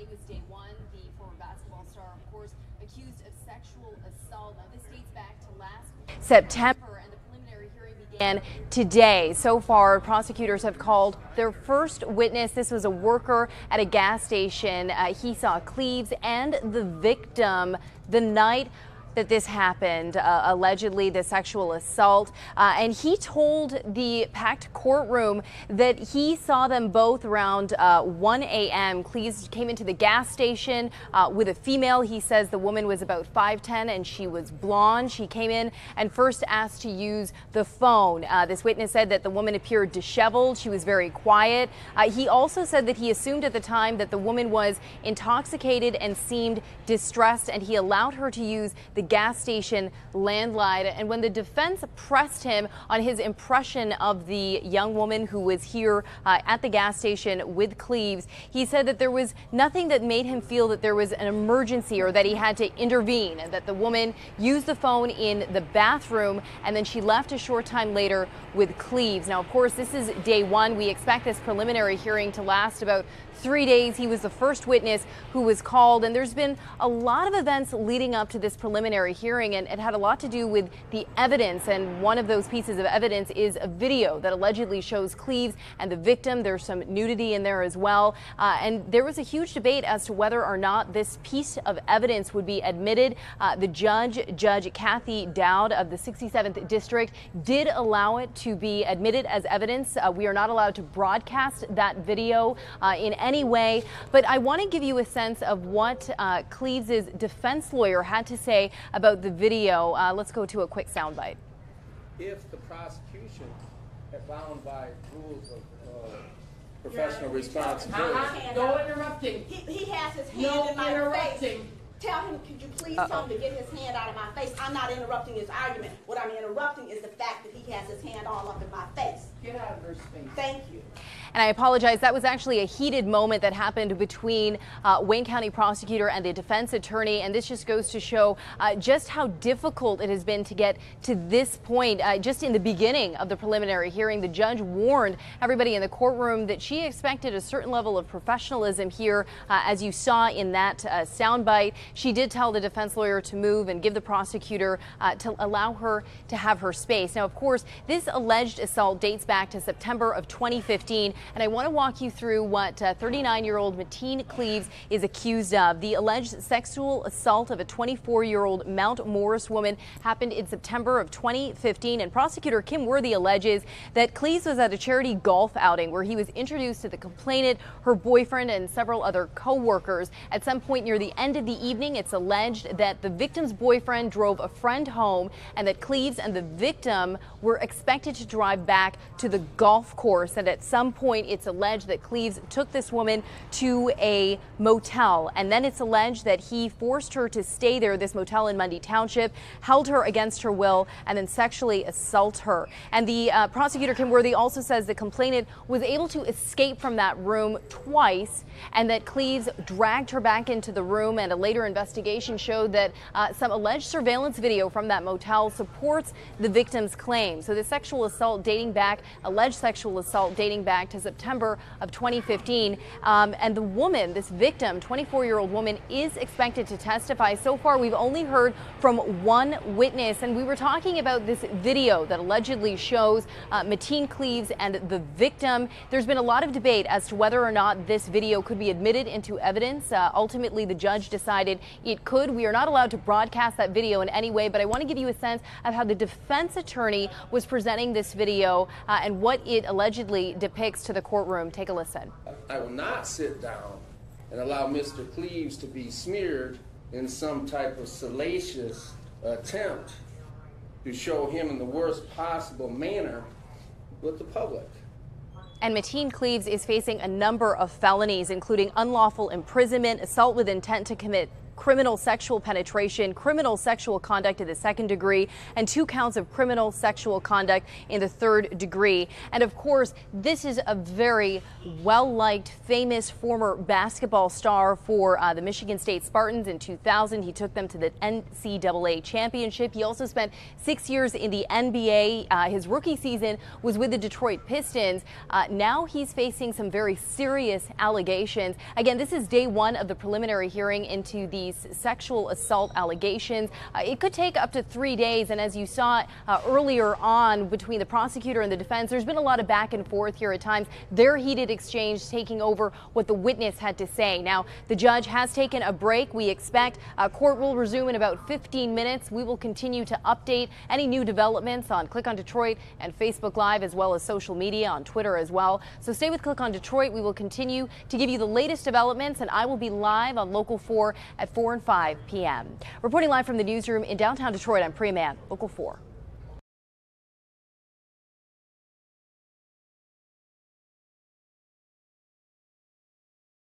Today was day one. The former basketball star, of course, accused of sexual assault. Now, this dates back to last September, and the preliminary hearing began today. So far, prosecutors have called their first witness. This was a worker at a gas station. He saw Cleaves and the victim the night that this happened, allegedly the sexual assault, and he told the packed courtroom that he saw them both around 1 a.m. Cleaves came into the gas station with a female. He says the woman was about 5'10" and she was blonde. She came in and first asked to use the phone. This witness said that the woman appeared disheveled. She was very quiet. He also said that he assumed at the time that the woman was intoxicated and seemed distressed, and he allowed her to use the gas station landline. And when the defense pressed him on his impression of the young woman who was here at the gas station with Cleaves, he said that there was nothing that made him feel that there was an emergency or that he had to intervene, and that the woman used the phone in the bathroom and then she left a short time later with Cleaves. Now, of course, this is day one. We expect this preliminary hearing to last about 3 days. He was the first witness who was called, and there's been a lot of events leading up to this preliminary hearing, and it had a lot to do with the evidence. And one of those pieces of evidence is a video that allegedly shows Cleaves and the victim. There's some nudity in there as well, and there was a huge debate as to whether or not this piece of evidence would be admitted. The Judge Kathy Dowd of the 67th District did allow it to be admitted as evidence. We are not allowed to broadcast that video in any way, but I want to give you a sense of what Cleaves' defense lawyer had to say about the video. Let's go to a quick soundbite. If the prosecution is bound by rules of professional responsibility. No interrupting. He has his hand in my face. Tell him, could you please tell him to get his hand out of my face? I'm not interrupting his argument. What I'm interrupting is the fact that he has his hand all up in my face. Get out of her space. Thank you. And I apologize. That was actually a heated moment that happened between Wayne County prosecutor and the defense attorney. And this just goes to show just how difficult it has been to get to this point. Just in the beginning of the preliminary hearing, the judge warned everybody in the courtroom that she expected a certain level of professionalism here, as you saw in that soundbite. She did tell the defense lawyer to move and give the prosecutor to allow her to have her space. Now, of course, this alleged assault dates back to September of 2015. And I want to walk you through what 39-year-old Mateen Cleaves is accused of. The alleged sexual assault of a 24-year-old Mount Morris woman happened in September of 2015. And prosecutor Kim Worthy alleges that Cleaves was at a charity golf outing where he was introduced to the complainant, her boyfriend, and several other co-workers. At some point near the end of the evening, it's alleged that the victim's boyfriend drove a friend home and that Cleaves and the victim were expected to drive back to the golf course. And at some point, it's alleged that Cleaves took this woman to a motel, and then it's alleged that he forced her to stay there, this motel in Mundy Township, held her against her will, and then sexually assault her. And the prosecutor Kim Worthy also says the complainant was able to escape from that room twice, and that Cleaves dragged her back into the room. And a later investigation showed that some alleged surveillance video from that motel supports the victim's claim. So the sexual assault dating back, alleged sexual assault dating back to September of 2015. And the woman, this victim, 24-year-old woman, is expected to testify. So far, we've only heard from one witness, and we were talking about this video that allegedly shows Mateen Cleaves and the victim. There's been a lot of debate as to whether or not this video could be admitted into evidence. Ultimately, the judge decided it could. We are not allowed to broadcast that video in any way, but I want to give you a sense of how the defense attorney was presenting this video and what it allegedly depicts to the courtroom. Take a listen. I will not sit down and allow Mr. Cleaves to be smeared in some type of salacious attempt to show him in the worst possible manner with the public. And Mateen Cleaves is facing a number of felonies, including unlawful imprisonment, assault with intent to commit criminal sexual penetration, criminal sexual conduct in the second degree, and 2 counts of criminal sexual conduct in the third degree. And of course, this is a very well-liked, famous former basketball star for the Michigan State Spartans. In 2000, he took them to the NCAA championship. He also spent 6 years in the NBA. His rookie season was with the Detroit Pistons. Now he's facing some very serious allegations. Again, this is day 1 of the preliminary hearing into these sexual assault allegations. It could take up to 3 days, and as you saw earlier on between the prosecutor and the defense, there's been a lot of back and forth here at times. Their heated exchange taking over what the witness had to say. Now, the judge has taken a break. We expect court will resume in about 15 minutes. We will continue to update any new developments on Click on Detroit and Facebook Live, as well as social media on Twitter as well. So stay with Click on Detroit. We will continue to give you the latest developments, and I will be live on Local 4 at 4 and 5 p.m. Reporting live from the newsroom in downtown Detroit, I'm Priya Mann, Local 4.